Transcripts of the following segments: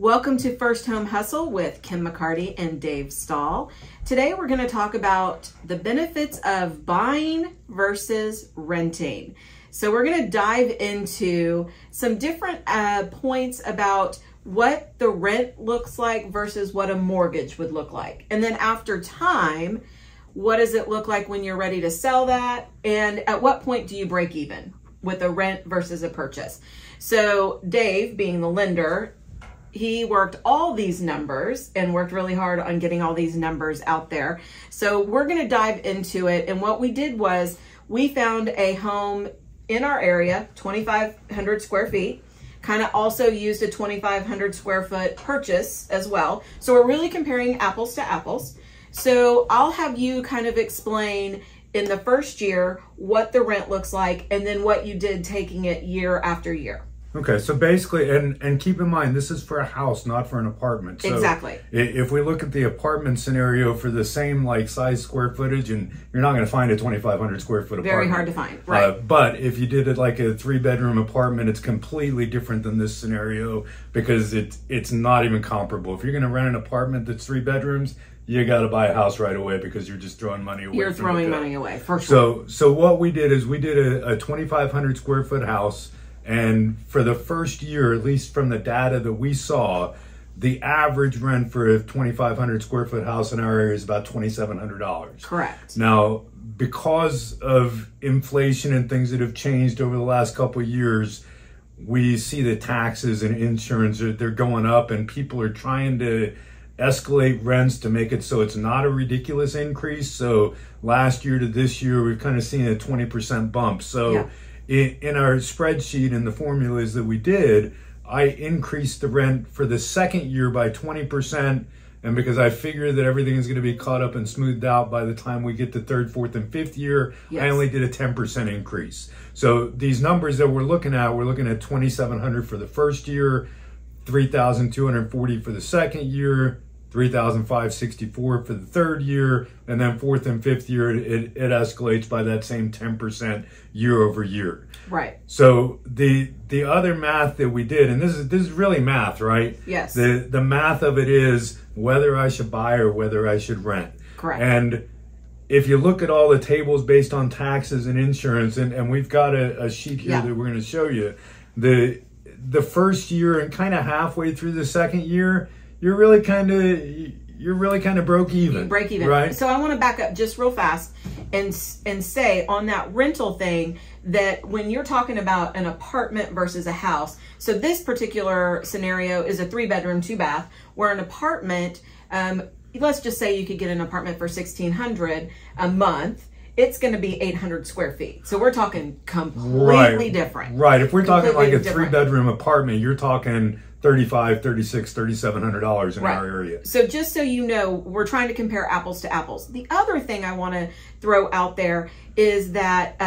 Welcome to First Home Hustle with Kim McCarty and Dave Stahl. Today we're going to talk about the benefits of buying versus renting. So we're going to dive into some different points about what the rent looks like versus what a mortgage would look like. And then after time, what does it look like when you're ready to sell that? And at what point do you break even with a rent versus a purchase? So Dave, being the lender, he worked all these numbers and worked really hard on getting all these numbers out there. So we're going to dive into it. And what we did was we found a home in our area, 2,500 square feet, kind of also used a 2,500 square foot purchase as well. So we're really comparing apples to apples. So I'll have you kind of explain in the first year what the rent looks like and then what you did taking it year after year. Okay, so basically, and keep in mind, this is for a house, not for an apartment. So exactly. If we look at the apartment scenario for the same like size square footage, and you're not going to find a 2,500 square foot apartment. Very hard to find, right? But if you did it like a 3-bedroom apartment, it's completely different than this scenario because it's not even comparable. If you're going to rent an apartment that's 3 bedrooms, you got to buy a house right away because you're just throwing money away. You're throwing money away, for sure. So what we did is we did a 2,500 square foot house. And for the first year, at least from the data that we saw, the average rent for a 2,500 square foot house in our area is about $2,700. Correct. Now, because of inflation and things that have changed over the last couple of years, we see the taxes and insurance, they're going up, and people are trying to escalate rents to make it so it's not a ridiculous increase. So last year to this year, we've kind of seen a 20% bump. So yeah. In our spreadsheet and the formulas that we did, I increased the rent for the second year by 20%. And because I figured that everything is going to be caught up and smoothed out by the time we get to third, fourth, and fifth year, yes. I only did a 10% increase. So these numbers that we're looking at $2,700 for the first year, $3,240 for the second year, $3,564 for the third year, and then fourth and fifth year, it escalates by that same 10% year over year. Right. So the other math that we did, and this is really math, right? Yes. The math of it is whether I should buy or whether I should rent. Correct. And if you look at all the tables based on taxes and insurance, and we've got a sheet here that we're going to show you, the first year and kind of halfway through the second year, you're really kind of broke even. You break even, right? So I want to back up just real fast and say on that rental thing that when you're talking about an apartment versus a house, so this particular scenario is a 3-bedroom, 2-bath, where an apartment, let's just say you could get an apartment for $1,600 a month. It's going to be 800 square feet. So we're talking completely different. Right. If we're talking like a 3-bedroom apartment, you're talking $3,500, $3,600, $3,700 in our area. So just so you know, we're trying to compare apples to apples. The other thing I want to throw out there is that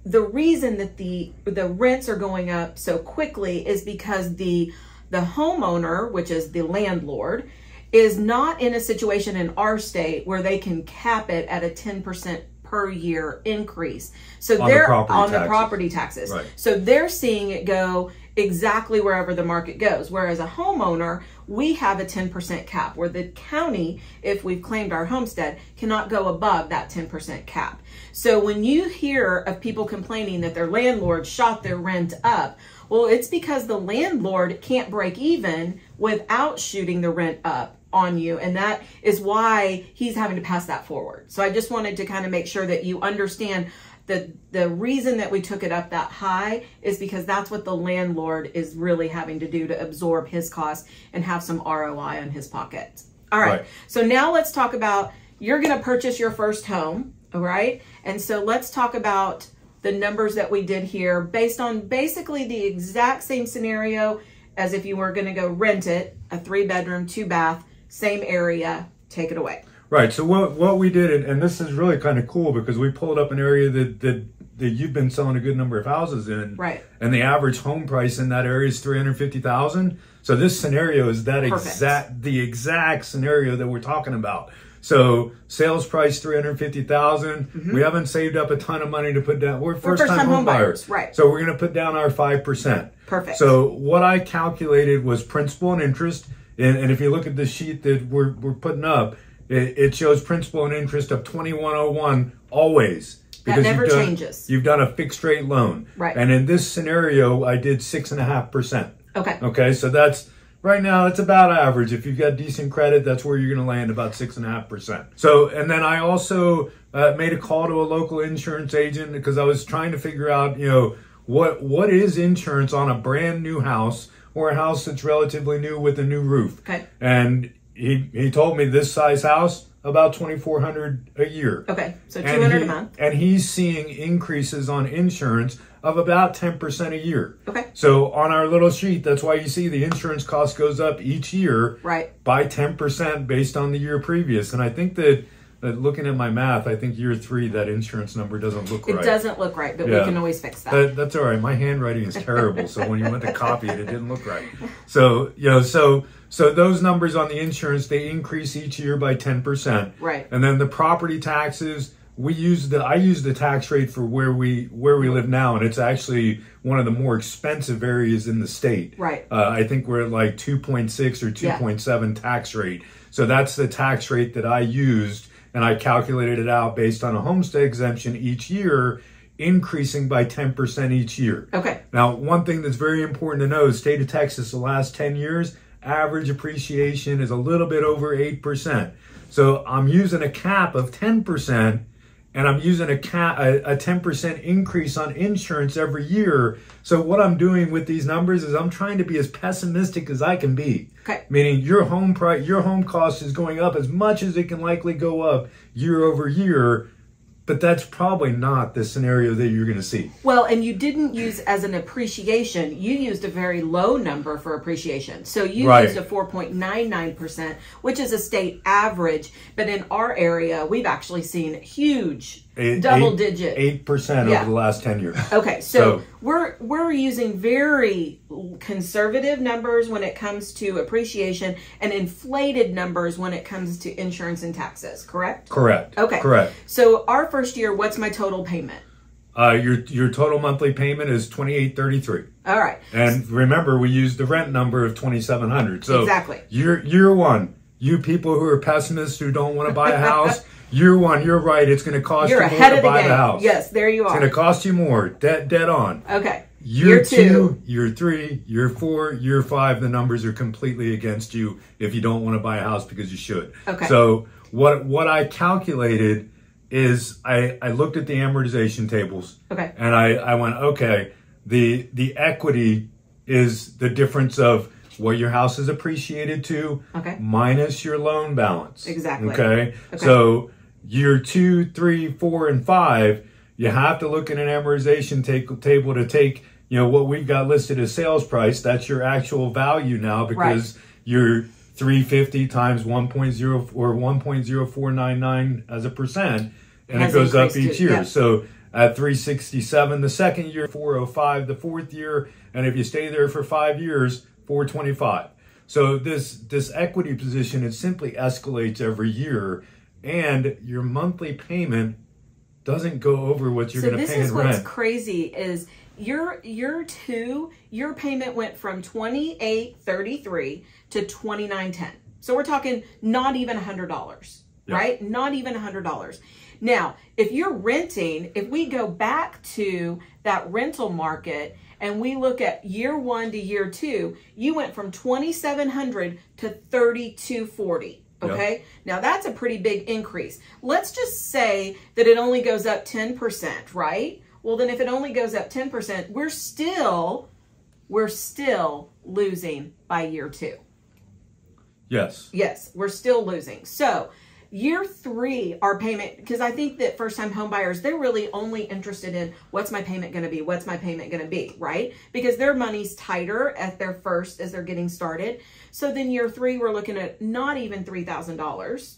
the reason that the rents are going up so quickly is because the homeowner, which is the landlord, is not in a situation in our state where they can cap it at a 10% per year increase. So they're on the property taxes. Right. So they're seeing it go exactly wherever the market goes. Whereas a homeowner, we have a 10% cap where the county, if we've claimed our homestead, cannot go above that 10% cap. So when you hear of people complaining that their landlord shot their rent up, well, it's because the landlord can't break even without shooting the rent up on you, and that is why he's having to pass that forward. So I just wanted to kind of make sure that you understand that the reason that we took it up that high is because that's what the landlord is really having to do to absorb his costs and have some ROI on his pocket. All right. So now let's talk about, you're going to purchase your first home, all right? And so let's talk about the numbers that we did here based on basically the exact same scenario as if you were going to go rent it, a 3-bedroom, 2-bath, same area. Take it away. Right. So what we did, and this is really kind of cool because we pulled up an area that you've been selling a good number of houses in. Right. And the average home price in that area is $350,000. So this scenario is the exact scenario that we're talking about. So sales price 350,000. We haven't saved up a ton of money to put down. We're first time home buyers, right? So we're going to put down our 5%. Perfect. So what I calculated was principal and interest, and if you look at the sheet that we're putting up, it shows principal and interest of 2101 always. That never changes. You've done a fixed rate loan, right? And in this scenario, I did 6.5%. Okay. Okay, so that's right now. That's about average. If you've got decent credit, that's where you're going to land, about 6.5%. So, and then I also made a call to a local insurance agent because I was trying to figure out, you know, what is insurance on a brand new house or a house that's relatively new with a new roof. Okay. And he told me this size house, about $2,400 a year. Okay, so $200 a month. And he's seeing increases on insurance of about 10% a year. Okay. So on our little sheet, that's why you see the insurance cost goes up each year, right, by 10% based on the year previous. And I think that looking at my math, I think year 3, that insurance number doesn't look right. It doesn't look right, but we can always fix that. That's all right. My handwriting is terrible, so when you went to copy it, it didn't look right. So, you know, so those numbers on the insurance, they increase each year by 10%. Right. And then the property taxes, I use the tax rate for where we live now, and it's actually one of the more expensive areas in the state. Right. I think we're at like 2.6 or 2.7 tax rate. So that's the tax rate that I used, and I calculated it out based on a homestead exemption each year, increasing by 10% each year. Okay. Now, one thing that's very important to know, the state of Texas, the last 10 years, average appreciation is a little bit over 8%. So I'm using a cap of 10%, and I'm using a 10% increase on insurance every year. So what I'm doing with these numbers is I'm trying to be as pessimistic as I can be. Okay. Meaning your home cost is going up as much as it can likely go up year over year, but that's probably not the scenario that you're going to see. Well, and you didn't use as an appreciation, you used a very low number for appreciation. So you used a 4.99%, which is a state average. But in our area, we've actually seen huge double digit 8% over the last 10 years. Okay, so we're using very conservative numbers when it comes to appreciation and inflated numbers when it comes to insurance and taxes, correct? Correct. Okay. Correct. So our first year, what's my total payment? Your total monthly payment is $2,833. All right. And remember, we used the rent number of $2,700. So exactly. Year one, you people who are pessimists who don't want to buy a house, year one, you're right. It's going to cost you more to buy the house. Yes, there you are. It's going to cost you more. Dead on. Okay. Year 2, year 3, year 4, year 5, the numbers are completely against you if you don't want to buy a house because you should. Okay. So what I calculated is I looked at the amortization tables. Okay. And I went, okay, the equity is the difference of what your house is appreciated to minus your loan balance. Exactly. Okay. So year 2, 3, 4, and 5, you have to look at an amortization table to take, you know, what we've got listed as sales price. That's your actual value now, because you're 350 times 1.0 or 1.0499 as a percent, and it goes up each year. Yeah. So at 367 the second year, 405 the fourth year, and if you stay there for 5 years, 425. So this equity position, it simply escalates every year, and your monthly payment doesn't go over what you're going to pay in rent. So this is what's crazy is your payment went from $2,833 to $2,910. So we're talking not even $100, right? Not even $100. Now, if you're renting, if we go back to that rental market and we look at year 1 to year 2, you went from $2,700 to $3,240. Okay. Now that's a pretty big increase. Let's just say that it only goes up 10%, right? Well, then if it only goes up 10%, we're still losing by year 2. Yes. Yes, we're still losing. So year 3, our payment, because I think that first-time home buyers, they're really only interested in what's my payment going to be? What's my payment going to be, right? Because their money's tighter at their first as they're getting started. So then year 3, we're looking at not even $3,000.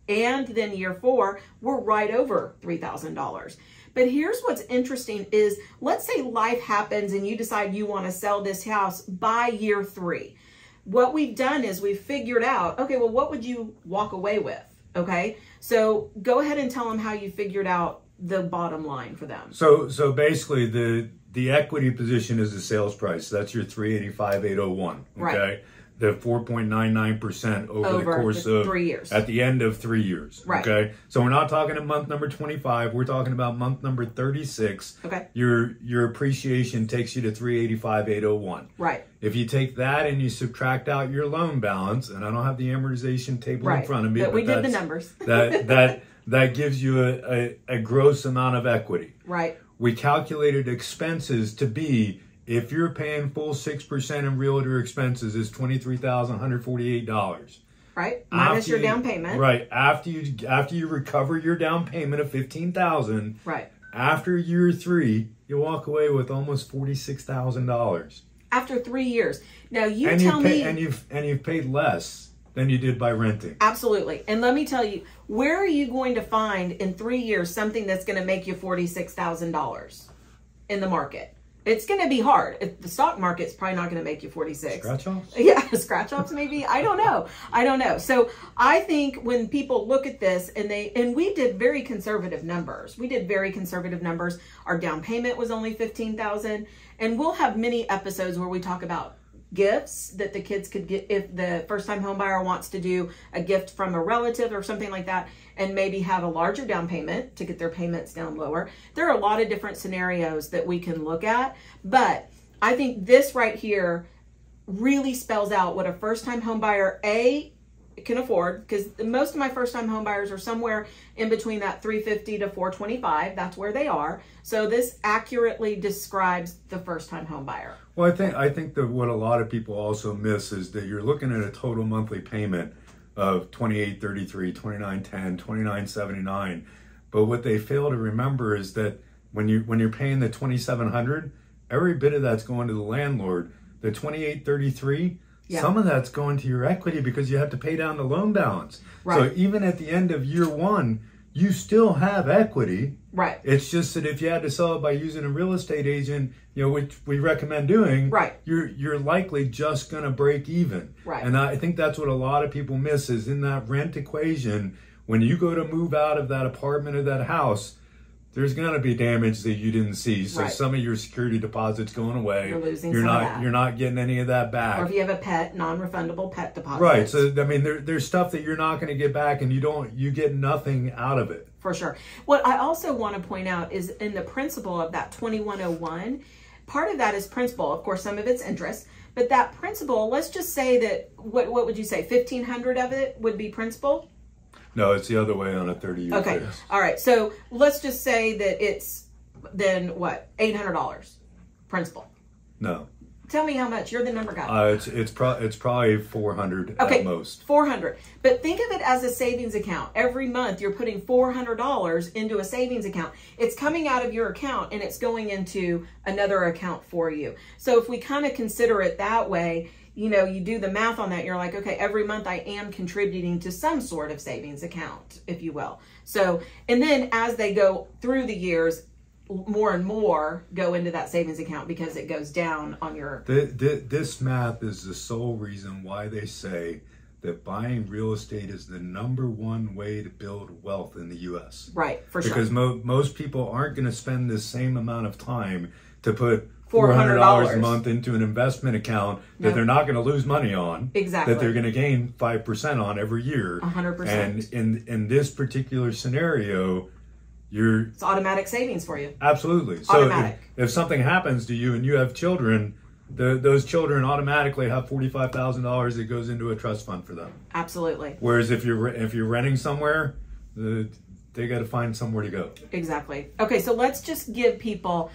And then year 4, we're right over $3,000. But here's what's interesting is, let's say life happens and you decide you want to sell this house by year 3. What we've done is we've figured out, okay, well, what would you walk away with? Okay. So go ahead and tell them how you figured out the bottom line for them. So basically the equity position is the sales price. That's your 385,801. Okay. Right. The 4.99% over the course of 3 years. At the end of 3 years. Right. Okay. So we're not talking at month number 25. We're talking about month number 36. Okay. Your appreciation takes you to 385,801. Right. If you take that and you subtract out your loan balance, and I don't have the amortization table in front of me, but we did the numbers. that gives you a gross amount of equity. Right. We calculated expenses to be, if you're paying full 6% in realtor expenses, is $23,148. Right. Minus your down payment. Right. After you recover your down payment of $15,000. Right. After year 3, you walk away with almost $46,000. After 3 years. Now and you've paid less than you did by renting. Absolutely. And let me tell you, where are you going to find in 3 years something that's going to make you $46,000 in the market? It's going to be hard. The stock market's probably not going to make you 46. Scratch offs? Yeah, scratch offs maybe. I don't know. So I think when people look at this and we did very conservative numbers. Our down payment was only $15,000, and we'll have many episodes where we talk about gifts that the kids could get if the first-time home buyer wants to do a gift from a relative or something like that, and maybe have a larger down payment to get their payments down lower. There are a lot of different scenarios that we can look at, but I think this right here really spells out what a first-time home buyer can afford, because most of my first-time home buyers are somewhere in between that $350 to $425. That's where they are. So this accurately describes the first-time home buyer. Well, I think that what a lot of people also miss is that you're looking at a total monthly payment of $2,833, $2,910, $2,979. But what they fail to remember is that when you're paying the $2,700, every bit of that's going to the landlord. The $2,833. Yeah. Some of that's going to your equity because you have to pay down the loan balance. Right. So even at the end of year 1, you still have equity. Right. It's just that if you had to sell it by using a real estate agent, which we recommend doing, right, you're likely just going to break even. Right. And I think that's what a lot of people miss is in that rent equation, when you go to move out of that apartment or that house, there's going to be damage that you didn't see. So right, some of your security deposits going away. You're losing you're some not, of that. You're not getting any of that back. Or if you have a pet, non-refundable pet deposit. Right. So, I mean, there's stuff that you're not going to get back and you get nothing out of it. For sure. What I also want to point out is in the principal of that 2101, part of that is principal. Of course, some of it's interest. But that principal, let's just say that, what would you say, 1,500 of it would be principal? No, it's the other way on a 30-year Okay. fix. All right. So let's just say that it's then what? $800 principal. No. Tell me how much. You're the number guy. It's probably 400 at most. 400. But think of it as a savings account. Every month you're putting $400 into a savings account. It's coming out of your account and it's going into another account for you. So if we kind of consider it that way, you do the math on that, you're like, okay, every month I am contributing to some sort of savings account, if you will. So, and then as they go through the years, more and more go into that savings account because it goes down on your... This math is the sole reason why they say that buying real estate is the #1 way to build wealth in the U.S. Right, for sure. Because most people aren't going to spend the same amount of time to put $400 a month into an investment account that they're not going to lose money on. Exactly. That they're going to gain 5% on every year. 100%. And in this particular scenario, it's automatic savings for you. Absolutely. So if something happens to you and you have children, those children automatically have $45,000 that goes into a trust fund for them. Absolutely. Whereas if you're renting somewhere, they got to find somewhere to go. Exactly. Okay, so let's just give people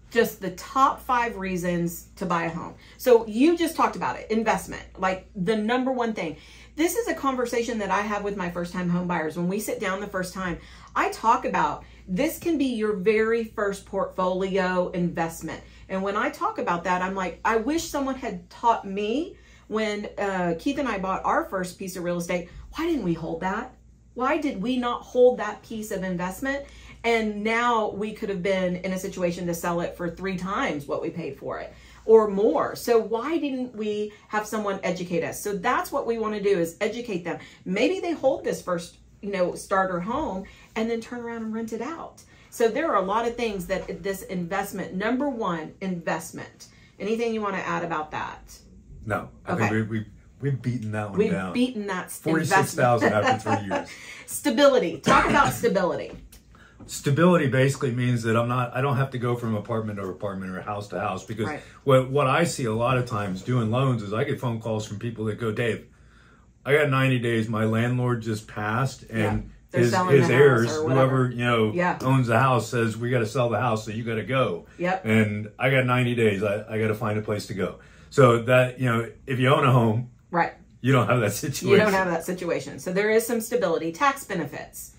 just the top 5 reasons to buy a home. So you just talked about it, investment, like the #1 thing. This is a conversation that I have with my first-time home buyers. When we sit down the first time, I talk about this can be your very first portfolio investment. And when I talk about that, I'm like, I wish someone had taught me when Keith and I bought our first piece of real estate. Why didn't we hold that? Why did we not hold that piece of investment? And now we could have been in a situation to sell it for 3 times what we paid for it or more. So why didn't we have someone educate us? So that's what we want to do, is educate them. Maybe they hold this first starter home and then turn around and rent it out. So there are a lot of things that this investment, number one, investment. Anything you want to add about that? No, I Okay. think we've beaten that one down. We've beaten that 46,000 after 3 years. Stability. Talk about stability. Stability basically means that I don't have to go from apartment to apartment or house to house, because Right. what I see a lot of times doing loans is I get phone calls from people that go, Dave, I got 90 days. My landlord just passed, and They're his selling the house heirs, or whatever. whoever owns the house, says we got to sell the house, so you got to go. Yep. And I got 90 days. I got to find a place to go. So that if you own a home, Right. you don't have that situation. You don't have that situation. So there is some stability. Tax benefits.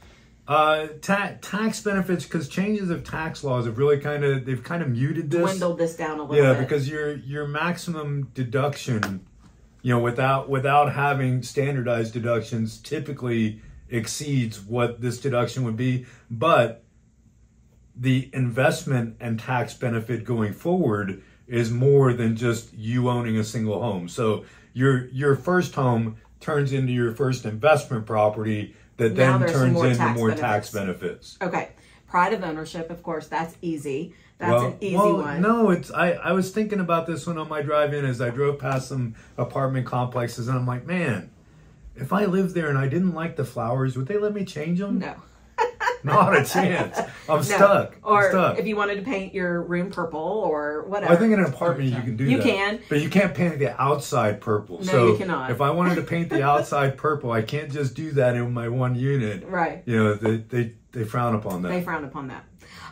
Tax benefits, because changes of tax laws have really kind of muted this. Dwindled this down a little bit. Yeah, because your maximum deduction, without having standardized deductions, typically exceeds what this deduction would be. But the investment and tax benefit going forward is more than just you owning a single home. So your first home turns into your first investment property that Now then there's some turns more into tax more benefits. tax benefits. Okay. Pride of ownership, of course, that's easy. That's an easy one. No, I was thinking about this one on my drive in as I drove past some apartment complexes, and I'm like, man, if I lived there and I didn't like the flowers, would they let me change them? No. Not a chance. I'm No. stuck. Or I'm stuck. if you wanted to paint your room purple or whatever. I think in an apartment you can do that. You can. But you can't paint the outside purple. No, so you cannot. If I wanted to paint the outside purple, I can't just do that in my one unit. Right. They frown upon that. They frown upon that.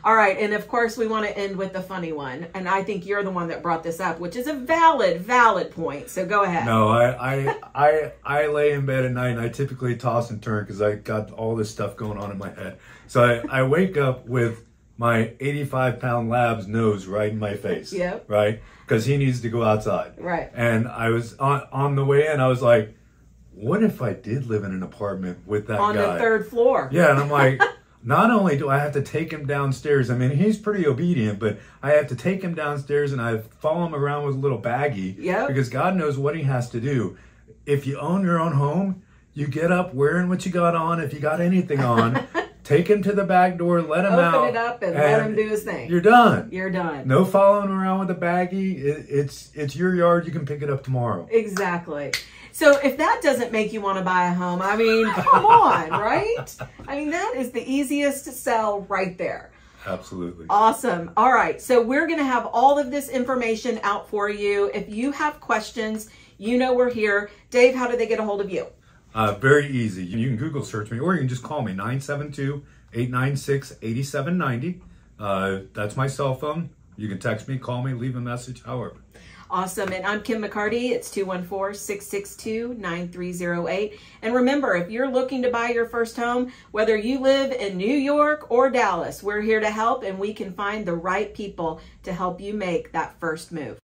All right, and of course we want to end with the funny one, and I think you're the one that brought this up, which is a valid point. So go ahead. No, I lay in bed at night and I typically toss and turn because I got all this stuff going on in my head. So I wake up with my 85-pound lab's nose right in my face. Yep. Right? Because he needs to go outside. Right. And I was on the way in, I was like, what if I did live in an apartment with that guy? On the third floor. Yeah, and I'm like, not only do I have to take him downstairs, I mean, he's pretty obedient, but I have to take him downstairs and I follow him around with a little baggie. Yep. Because God knows what he has to do. If you own your own home, you get up wearing what you got on. If you got anything on, take him to the back door, let him out. Open it up and let him do his thing. You're done. You're done. No following around with a baggie. It's your yard. You can pick it up tomorrow. Exactly. So if that doesn't make you want to buy a home, I mean, come on, right? I mean, that is the easiest to sell right there. Absolutely. Awesome. All right. So we're going to have all of this information out for you. If you have questions, we're here. Dave, how do they get a hold of you? Very easy. You can Google search me, or you can just call me, 972-896-8790. That's my cell phone. You can text me, call me, leave a message, however. Awesome. And I'm Kim McCarty. It's 214-662-9308. And remember, if you're looking to buy your first home, whether you live in New York or Dallas, we're here to help, and we can find the right people to help you make that first move.